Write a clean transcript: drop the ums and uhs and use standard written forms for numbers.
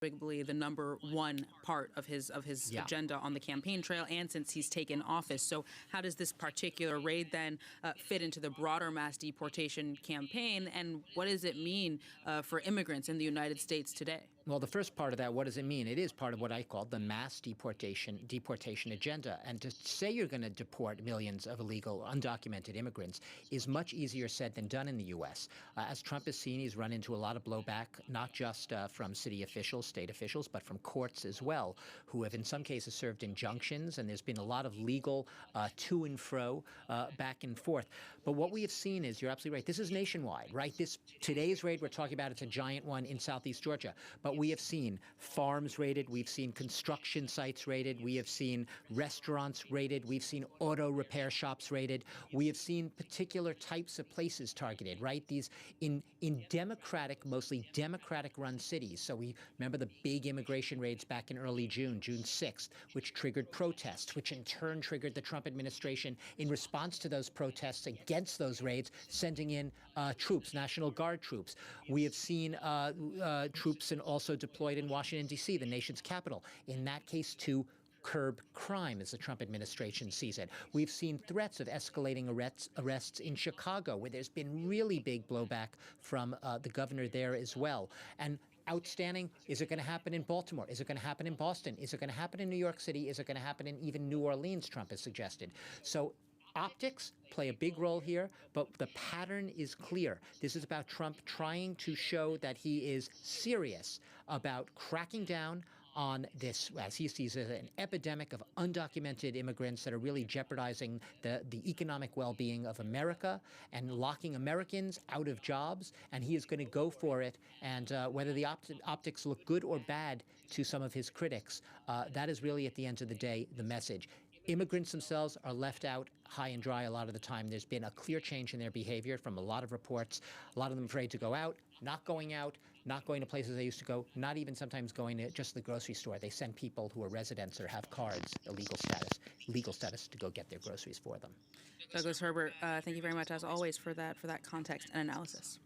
Arguably the number one part of his agenda on the campaign trail, and since he's taken office. So how does this particular raid then fit into the broader mass deportation campaign, and what does it mean for immigrants in the United States today? Well, the first part of that, what does it mean? It is part of what I call the mass deportation agenda. And to say you're going to deport millions of illegal, undocumented immigrants is much easier said than done in the U.S. As Trump has seen, he's run into a lot of blowback, not just from city officials, state officials, but from courts as well, who have in some cases served injunctions. And there's been a lot of legal to and fro, back and forth. But what we have seen is, you're absolutely right, this is nationwide, right? Today's raid we're talking about, it's a giant one in southeast Georgia. But we have seen farms raided. We've seen construction sites raided. We have seen restaurants raided. We've seen auto repair shops raided. We have seen particular types of places targeted, right? These in democratic, mostly Democratic-run cities. So we remember the big immigration raids back in early June 6th, which triggered protests, which in turn triggered the Trump administration in response to those protests against those raids, sending in troops, National Guard troops. We have seen troops and also deployed in Washington, D.C., the nation's capital, in that case to curb crime, as the Trump administration sees it. We've seen threats of escalating arrests in Chicago, where there's been really big blowback from the governor there as well. And outstanding, is it going to happen in Baltimore? Is it going to happen in Boston? Is it going to happen in New York City? Is it going to happen in even New Orleans, Trump has suggested? So optics play a big role here, but the pattern is clear. This is about Trump trying to show that he is serious about cracking down on this, as he sees it, an epidemic of undocumented immigrants that are really jeopardizing the economic well-being of America and locking Americans out of jobs. And he is going to go for it. And whether the optics look good or bad to some of his critics, that is really, at the end of the day, the message. Immigrants themselves are left out high and dry a lot of the time. There's been a clear change in their behavior from a lot of reports. A lot of them afraid to go out, not going to places they used to go, not even sometimes going to just the grocery store. They send people who are residents or have cards, legal status, to go get their groceries for them. Douglas Herbert, thank you very much, as always, for that context and analysis.